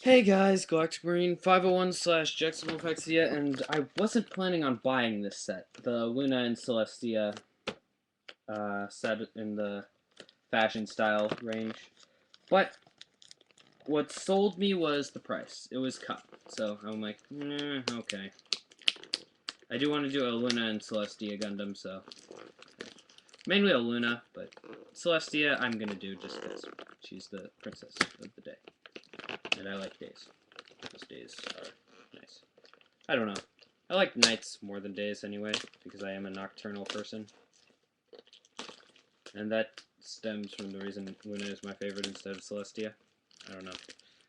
Hey guys, Galactic Marine 501 slash Jacksonville and I wasn't planning on buying this set, the Luna and Celestia set in the fashion style range, but what sold me was the price. It was cut, so I'm like, okay. I do want to do a Luna and Celestia Gundam, so mainly a Luna, but Celestia I'm gonna do just because she's the princess of the day, and I like days. Those days are nice. I don't know. I like nights more than days anyway, because I am a nocturnal person. And that stems from the reason Luna is my favorite instead of Celestia. I don't know.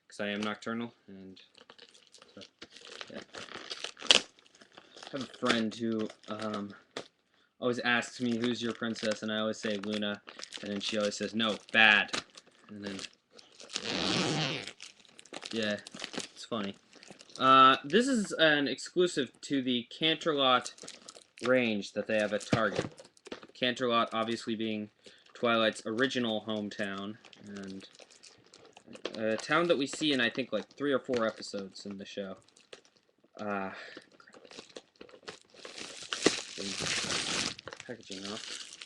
Because I am nocturnal, and so, yeah. I have a friend who always asks me, who's your princess, and I always say Luna, and then she always says, no, bad. And then, yeah, it's funny. This is an exclusive to the Canterlot range that they have at Target. Canterlot obviously being Twilight's original hometown, and a town that we see in, I think, like 3 or 4 episodes in the show. Packaging off.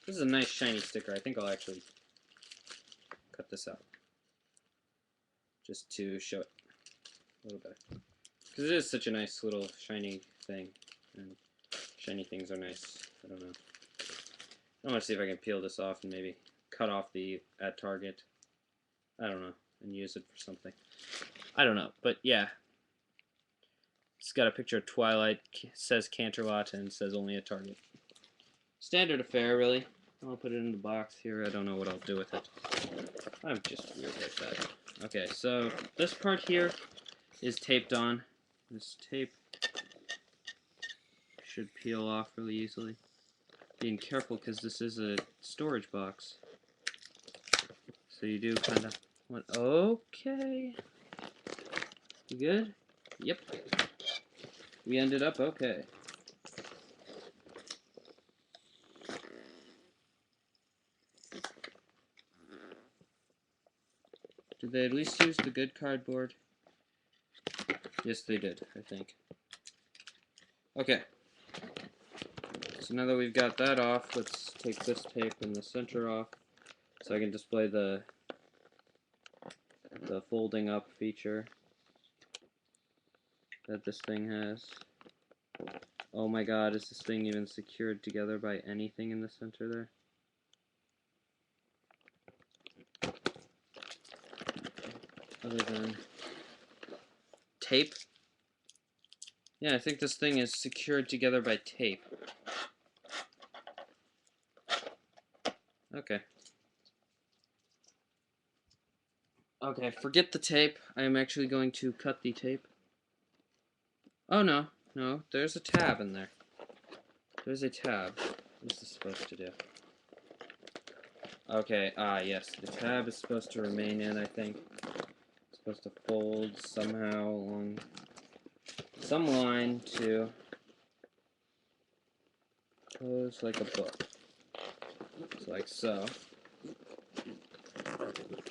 This is a nice shiny sticker. I think I'll actually cut this out just to show it a little bit. Because it is such a nice little shiny thing, and shiny things are nice. I don't know. I want to see if I can peel this off and maybe cut off the at Target. I don't know, and use it for something. I don't know, but yeah. It's got a picture of Twilight, says Canterlot, and says only at Target. Standard affair, really. I'll put it in the box here. I don't know what I'll do with it. I'm just weird like that. Okay, so this part here is taped on. This tape should peel off really easily. Being careful because this is a storage box. So you do kind of want... Okay. You good? Yep. We ended up okay. Did they at least use the good cardboard? Yes, they did, I think. Okay. So now that we've got that off, let's take this tape in the center off so I can display the folding up feature that this thing has. Oh my god, is this thing even secured together by anything in the center there? Other than tape? Yeah, I think this thing is secured together by tape. Okay. Okay, forget the tape. I am actually going to cut the tape. Oh no, no, there's a tab in there. There's a tab. What's this supposed to do? Okay, yes, the tab is supposed to remain in, I think. It's supposed to fold somehow along some line to close like a book. It's like so.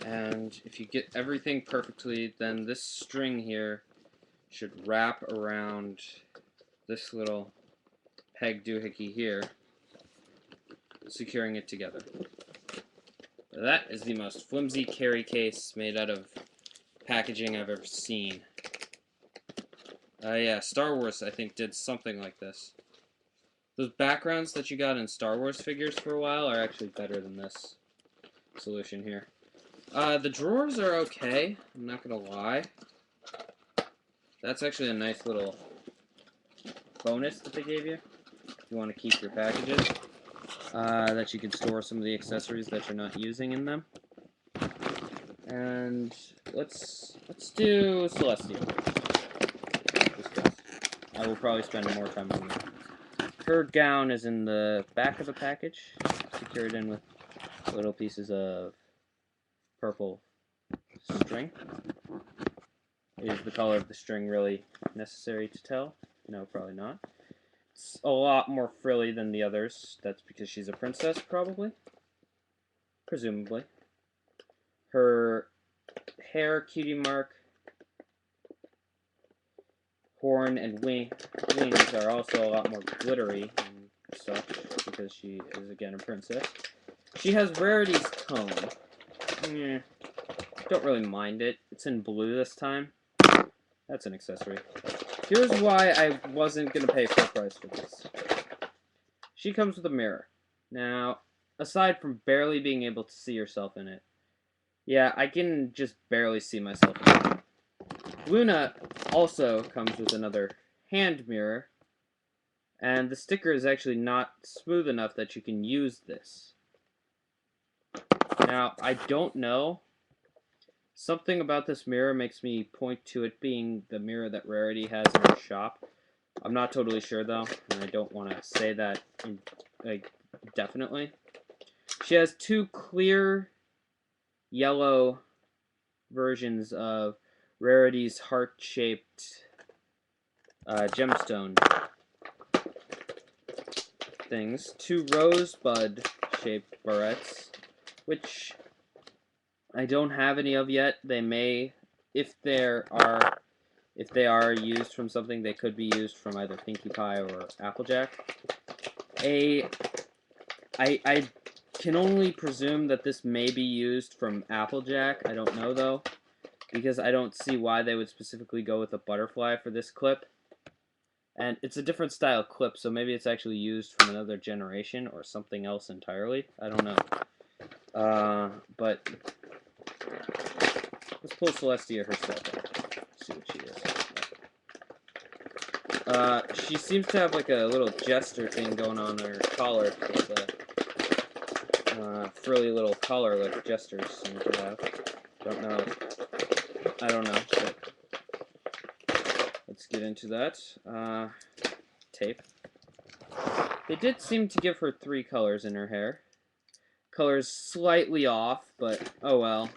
And if you get everything perfectly, then this string here should wrap around this little peg doohickey here, securing it together. That is the most flimsy carry case made out of packaging I've ever seen. Yeah, Star Wars, I think, did something like this. Those backgrounds that you got in Star Wars figures for a while are actually better than this solution here. The drawers are okay, I'm not gonna lie. That's actually a nice little bonus that they gave you. If you want to keep your packages. That you can store some of the accessories that you're not using in them. And let's do Celestia. I will probably spend more time on that. Her gown is in the back of the package, secured in with little pieces of purple string. Is the color of the string really necessary to tell? No, probably not. It's a lot more frilly than the others. That's because she's a princess, probably. Presumably. Her hair cutie mark, horn, and wings are also a lot more glittery and such, because she is, again, a princess. She has Rarity's comb. Don't really mind it. It's in blue this time. That's an accessory. Here's why I wasn't going to pay full price for this. She comes with a mirror. Now, aside from barely being able to see yourself in it, yeah, I can just barely see myself in it. Luna also comes with another hand mirror, and the sticker is actually not smooth enough that you can use this. Now, I don't know. Something about this mirror makes me point to it being the mirror that Rarity has in her shop. I'm not totally sure, though, and I don't want to say that definitely. She has two clear yellow versions of Rarity's heart-shaped gemstone things. Two rosebud-shaped barrettes, which I don't have any of yet. They may, if they are used from something, they could be used from either Pinkie Pie or Applejack. I can only presume that this may be used from Applejack. I don't know, though, because I don't see why they would specifically go with a butterfly for this clip. And it's a different style clip, so maybe it's actually used from another generation or something else entirely. I don't know. But let's pull Celestia herself out. See what she is. She seems to have like a little jester thing going on her collar. With frilly little collar like jesters seem to have. I don't know, but let's get into that. Tape. They did seem to give her 3 colors in her hair. Colors slightly off, but oh well.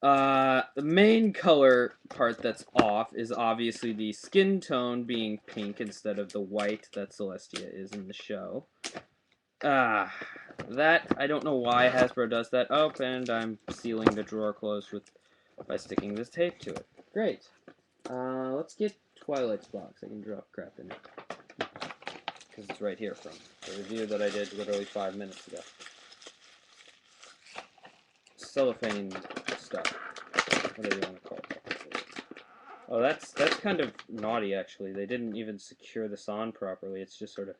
The main color part that's off is obviously the skin tone being pink instead of the white that Celestia is in the show. That, I don't know why Hasbro does that. Oh, and I'm sealing the drawer closed by sticking this tape to it. Great. Let's get Twilight's box. I can drop crap in it. Because it's right here from the review that I did literally 5 minutes ago. Cellophane stuff. Whatever you want to call it. Oh, that's kind of naughty, actually. They didn't even secure this on properly. It's just sort of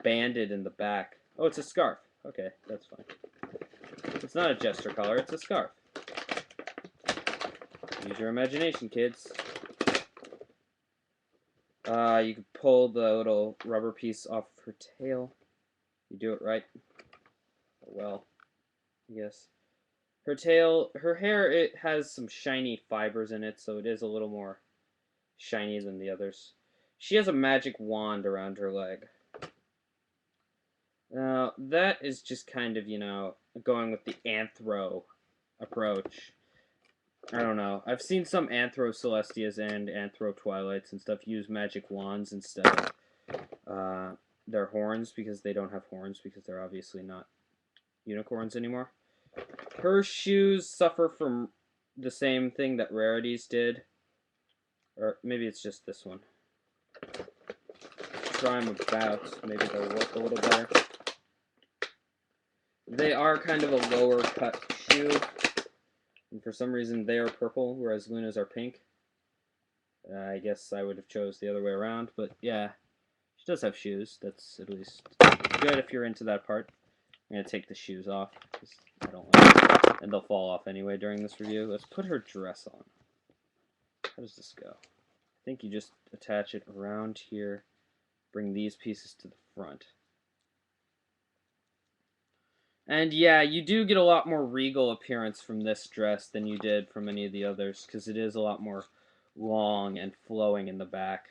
banded in the back. Oh, it's a scarf. Okay, that's fine. It's not a jester collar, it's a scarf. Use your imagination, kids. You can pull the little rubber piece off her tail. You do it right. Well, yes. Her tail, her hair, it has some shiny fibers in it, so it is a little more shiny than the others. She has a magic wand around her leg. Now, that is just kind of, you know, going with the anthro approach. I don't know. I've seen some Anthro Celestias and Anthro Twilights and stuff use magic wands instead of their horns, because they don't have horns, because they're obviously not unicorns anymore. Her shoes suffer from the same thing that Rarity's did. Or maybe it's just this one. Try them about. Maybe they'll work a little better. They are kind of a lower cut shoe. And for some reason they are purple, whereas Luna's are pink. I guess I would have chose the other way around, but yeah. She does have shoes. That's at least good if you're into that part. I'm going to take the shoes off, because I don't like it. And they'll fall off anyway during this review. Let's put her dress on. How does this go? I think you just attach it around here. Bring these pieces to the front. And yeah, you do get a lot more regal appearance from this dress than you did from any of the others, because it is a lot more long and flowing in the back.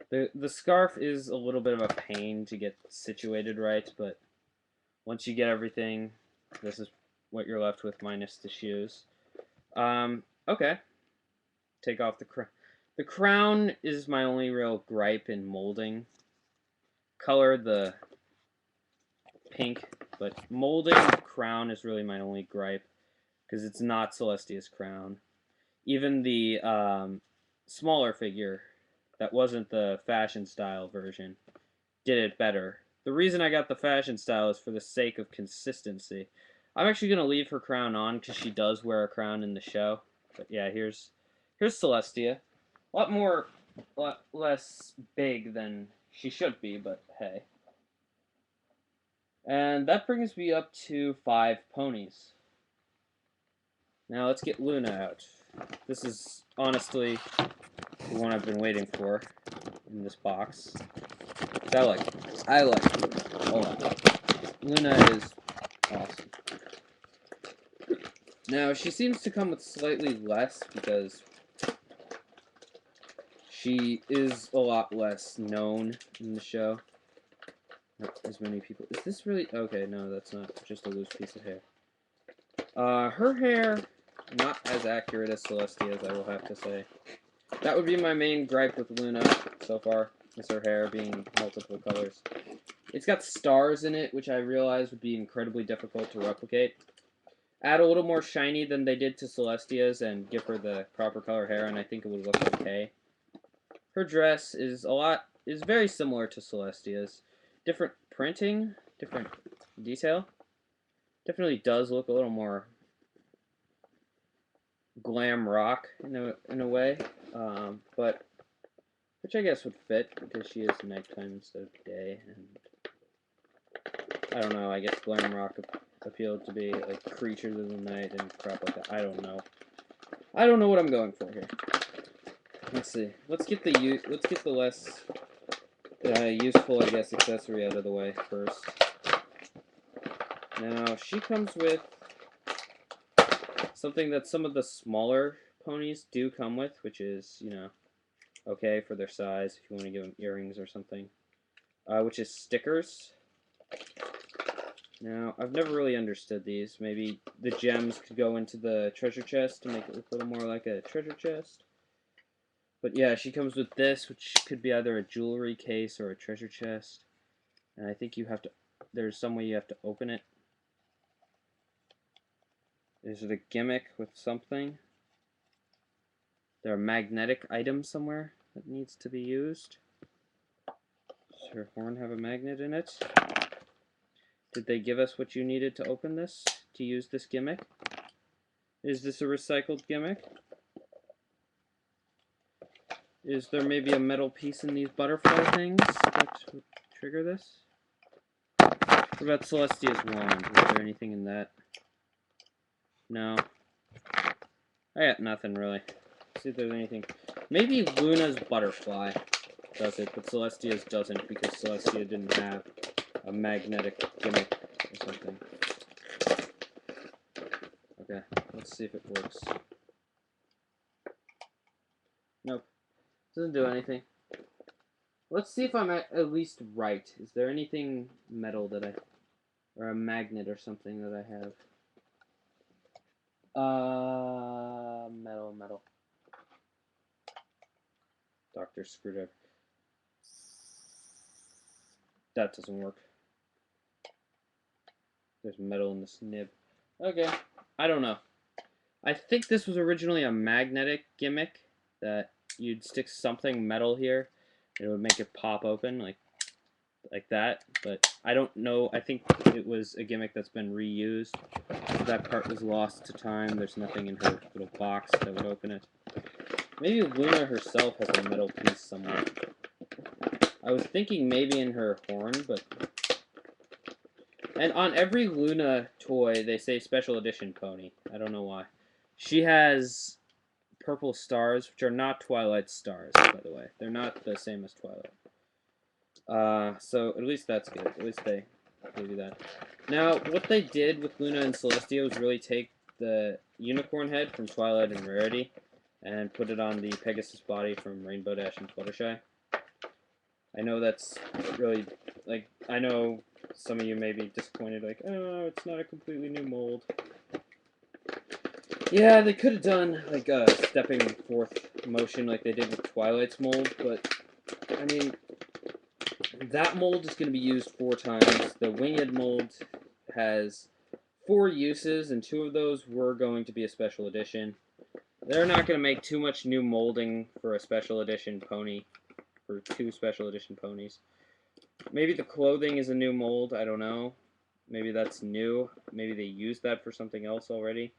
The scarf is a little bit of a pain to get situated right, but once you get everything, this is what you're left with minus the shoes. Okay. Take off the crown. The crown is my only real gripe in molding. Color the pink, but molding the crown is really my only gripe. because it's not Celestia's crown. Even the smaller figure that wasn't the fashion style version did it better. The reason I got the fashion style is for the sake of consistency. I'm actually going to leave her crown on because she does wear a crown in the show. But yeah, here's Celestia. A lot less big than she should be, but hey. And that brings me up to 5 ponies. Now let's get Luna out. This is honestly the one I've been waiting for in this box. I like Luna a lot. Luna is awesome. Now she seems to come with slightly less because she is a lot less known in the show. Not as many people. Is this really okay? No, that's not just a loose piece of hair. Her hair, not as accurate as Celestia's, I will have to say. That would be my main gripe with Luna so far, is her hair being multiple colors. It's got stars in it, which I realize would be incredibly difficult to replicate. Add a little more shiny than they did to Celestia's and give her the proper color hair, and I think it would look okay. Her dress is very similar to Celestia's. Different printing, different detail. Definitely does look a little more glam rock in a way, but which I guess would fit because she is nighttime instead of day, and I don't know. I guess glam rock appealed to be like creatures of the night and crap like that. I don't know. I don't know what I'm going for here. Let's see. Let's get the less useful, I guess, accessory out of the way first. Now she comes with something that some of the smaller ponies do come with, which is, you know, okay for their size if you want to give them earrings or something, which is stickers. Now, I've never really understood these. Maybe the gems could go into the treasure chest to make it look a little more like a treasure chest. But yeah, she comes with this, which could be either a jewelry case or a treasure chest. And I think you have to, there's some way you have to open it. Is it a gimmick with something? Is there a magnetic item somewhere that needs to be used? Does her horn have a magnet in it? Did they give us what you needed to open this, to use this gimmick? Is this a recycled gimmick? Is there maybe a metal piece in these butterfly things that would trigger this? What about Celestia's wand? Is there anything in that? No. I got nothing really. Let's see if there's anything. Maybe Luna's butterfly does it, but Celestia's doesn't because Celestia didn't have a magnetic gimmick or something. Okay, let's see if it works. Nope. Doesn't do anything. Let's see if I'm at least right. Is there anything metal that or a magnet or something that I have? Metal. Dr. Screwdriver. That doesn't work. There's metal in this nib. Okay, I don't know. I think this was originally a magnetic gimmick that you'd stick something metal here and it would make it pop open like that, but I don't know. I think it was a gimmick that's been reused. That part was lost to time. There's nothing in her little box that would open it. Maybe Luna herself has a metal piece somewhere. I was thinking maybe in her horn, but... And on every Luna toy, they say special edition pony. I don't know why. She has purple stars, which are not Twilight stars, by the way. They're not the same as Twilight. So at least that's good. At least they do that. Now, what they did with Luna and Celestia was really take the unicorn head from Twilight and Rarity and put it on the Pegasus body from Rainbow Dash and Fluttershy. I know that's really, like, I know some of you may be disappointed, like, oh, it's not a completely new mold. Yeah, they could have done, like, a stepping forth motion like they did with Twilight's mold, but, I mean, that mold is going to be used 4 times. The Winged mold has 4 uses, and 2 of those were going to be a special edition. They're not going to make too much new molding for a special edition pony, for 2 special edition ponies. Maybe the clothing is a new mold, I don't know. Maybe that's new. Maybe they used that for something else already.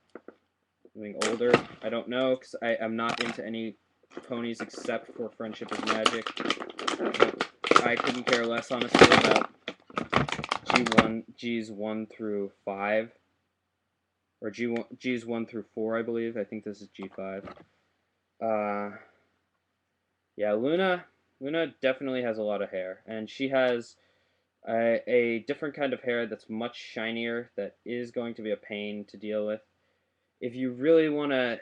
Something older. I don't know, because I'm not into any ponies except for Friendship is Magic. I couldn't care less, honestly, about Gs 1 through 5. Or Gs 1 through 4, I believe. I think this is G5. Yeah, Luna definitely has a lot of hair. And she has a different kind of hair that's much shinier, that is going to be a pain to deal with. If you really want to,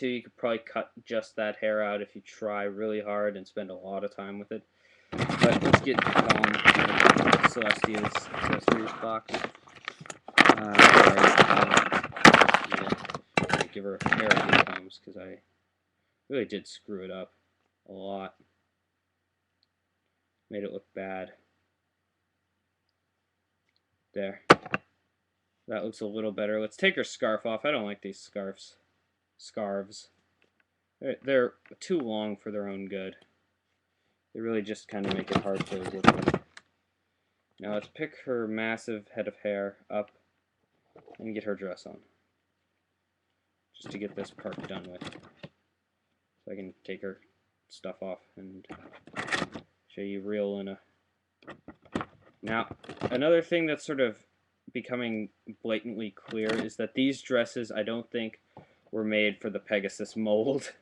you could probably cut just that hair out if you try really hard and spend a lot of time with it. But let's get Celestia's accessories box. Give her a pair of these combs because I really did screw it up a lot. Made it look bad. There. That looks a little better. Let's take her scarf off. I don't like these scarves. They're too long for their own good. They really just kind of make it hard to work with. Now let's pick her massive head of hair up and get her dress on. Just to get this part done with. So I can take her stuff off and show you real Luna. Now, another thing that's sort of becoming blatantly clear is that these dresses, I don't think, were made for the Pegasus mold.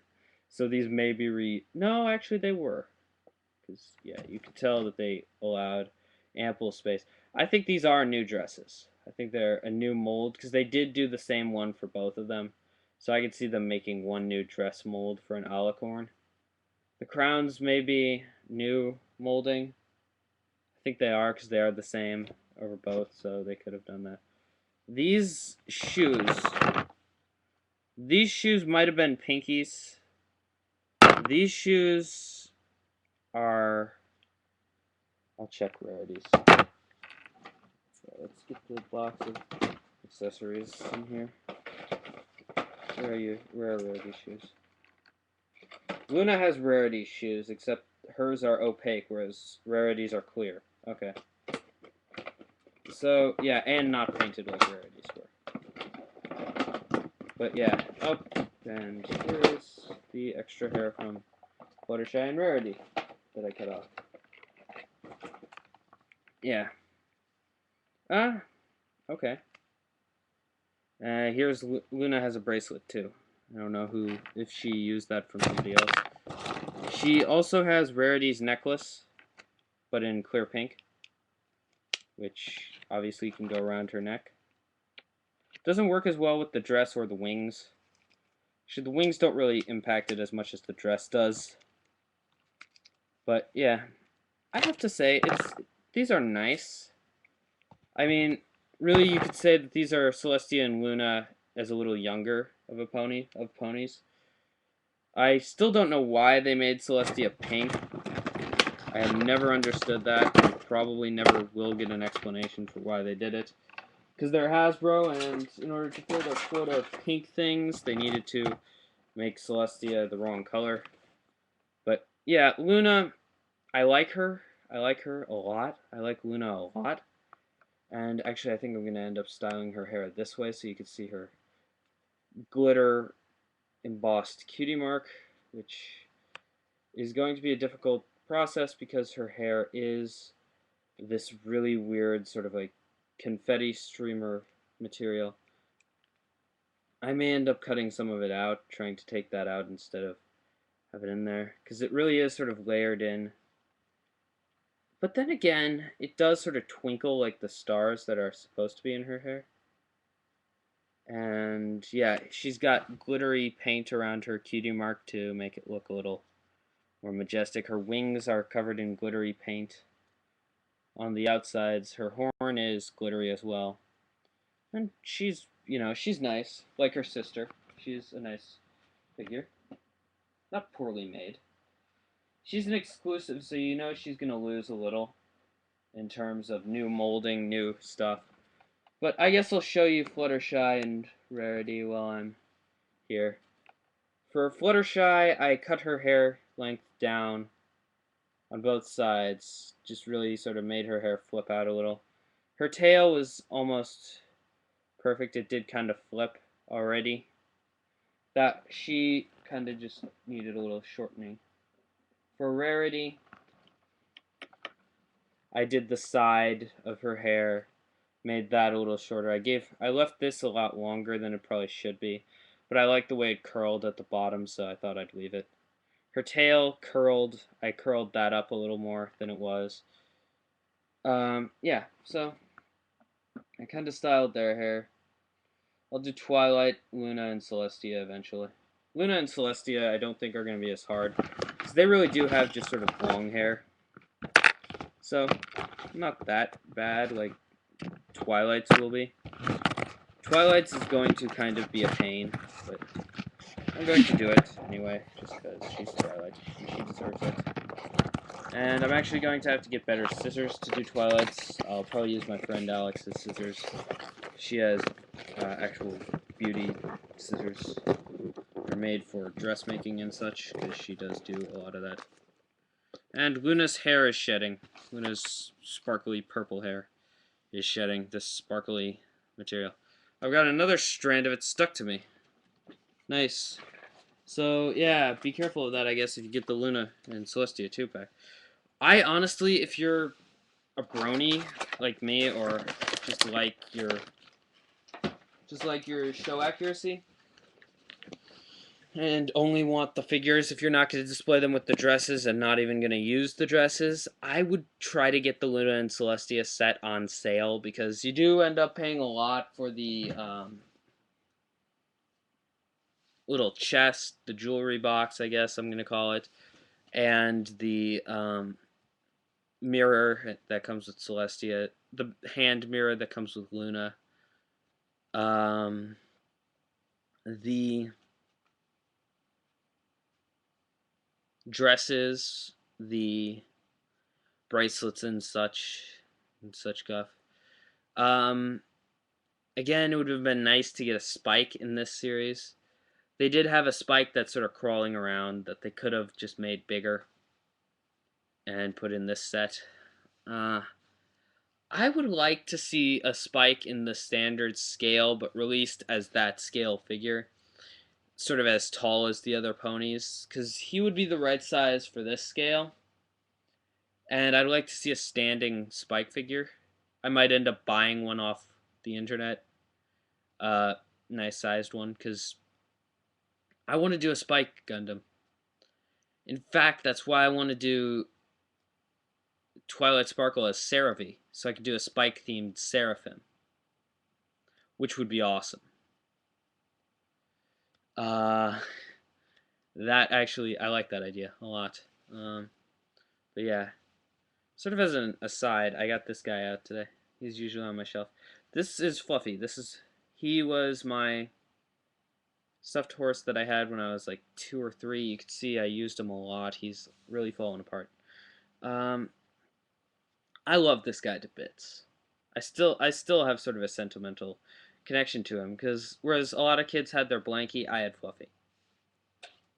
So these may be No, actually they were. Because, yeah, you could tell that they allowed ample space. I think these are new dresses. I think they're a new mold, because they did do the same one for both of them. So I could see them making one new dress mold for an alicorn. The crowns may be new molding. I think they are, because they are the same over both, so they could have done that. These shoes might have been Pinky's. These shoes are... I'll check rarities. So let's get the box of accessories in here. Where are you? Where are rarity shoes? Luna has rarity shoes, except hers are opaque, whereas rarities are clear. Okay. So, yeah, and not painted like rarities were. But yeah, and here's the extra hair from Fluttershy and Rarity that I cut off. Yeah. Okay. Here's Luna has a bracelet too. I don't know if she used that from somebody else. She also has Rarity's necklace, but in clear pink, which obviously can go around her neck. Doesn't work as well with the dress or the wings. Actually, the wings don't really impact it as much as the dress does. But yeah, I have to say, these are nice. I mean, really, you could say that these are Celestia and Luna as a little younger of ponies. I still don't know why they made Celestia pink. I have never understood that. And probably never will get an explanation for why they did it. Because they're Hasbro, and in order to fill their quota of pink things, they needed to make Celestia the wrong color. But yeah, Luna, I like her. I like her a lot. I like Luna a lot. And actually, I think I'm going to end up styling her hair this way so you can see her glitter embossed cutie mark, which is going to be a difficult process because her hair is this really weird sort of like confetti streamer material. I may end up cutting some of it out, trying to take that out instead of have it in there, because it really is sort of layered in. But then again, it does sort of twinkle like the stars that are supposed to be in her hair. And yeah, she's got glittery paint around her cutie mark to make it look a little more majestic. Her wings are covered in glittery paint on the outsides. Her horn is glittery as well. And she's, she's nice, like her sister. She's a nice figure. Not poorly made. She's an exclusive, so she's going to lose a little in terms of new molding, new stuff. But I guess I'll show you Fluttershy and Rarity while I'm here. For Fluttershy, I cut her hair length down on both sides. Just really sort of made her hair flip out a little. Her tail was almost perfect. It did kind of flip already. That she kind of just needed a little shortening. For Rarity, I did the side of her hair, made that a little shorter. I left this a lot longer than it probably should be, but I like the way it curled at the bottom, so I thought I'd leave it. Her tail curled. I curled that up a little more than it was. Yeah, so I kind of styled their hair. I'll do Twilight, Luna, and Celestia eventually. Luna and Celestia I don't think are going to be as hard, because they really do have just sort of long hair. So, not that bad like Twilight's will be. Twilight's is going to kind of be a pain, but I'm going to do it anyway, just because she's Twilight, and she deserves it. And I'm actually going to have to get better scissors to do Twilight's. I'll probably use my friend Alex's scissors. She has actual beauty scissors. They're made for dressmaking and such, because she does do a lot of that. And Luna's hair is shedding. Luna's sparkly purple hair is shedding this sparkly material. I've got another strand of it stuck to me. Nice. So, yeah, be careful of that, I guess, if you get the Luna and Celestia 2-pack. I honestly, if you're a brony like me, or just like your show accuracy, and only want the figures, if you're not going to display them with the dresses and not even going to use the dresses, I would try to get the Luna and Celestia set on sale, because you do end up paying a lot for the little chest, the jewelry box, I guess I'm going to call it, and the mirror that comes with Celestia, the hand mirror that comes with Luna, the dresses, the bracelets and such guff. Again, it would have been nice to get a Spike in this series. They did have a Spike that's sort of crawling around that they could have just made bigger and put in this set. I would like to see a Spike in the standard scale, but released as that scale figure, sort of as tall as the other ponies, because he would be the right size for this scale. And I'd like to see a standing Spike figure. I might end up buying one off the internet. Nice sized one, because I want to do a Spike Gundam. In fact, that's why I want to do Twilight Sparkle as Seraphie, so I could do a Spike themed Seraphim, which would be awesome. That actually, I like that idea a lot. But yeah, sort of as an aside, I got this guy out today. He's usually on my shelf. This is Fluffy. He was my stuffed horse that I had when I was like 2 or 3. You can see I used him a lot. He's really fallen apart. I love this guy to bits. I still have sort of a sentimental connection to him, because whereas a lot of kids had their Blankie, I had Fluffy.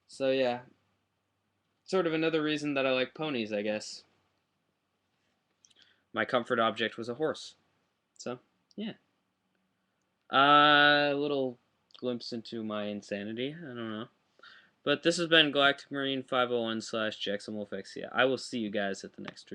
So yeah, sort of another reason that I like ponies, I guess. My comfort object was a horse. So, yeah. A little glimpse into my insanity. I don't know. But this has been Galactic Marine 501/JacksonWolfXCI. I will see you guys at the next review.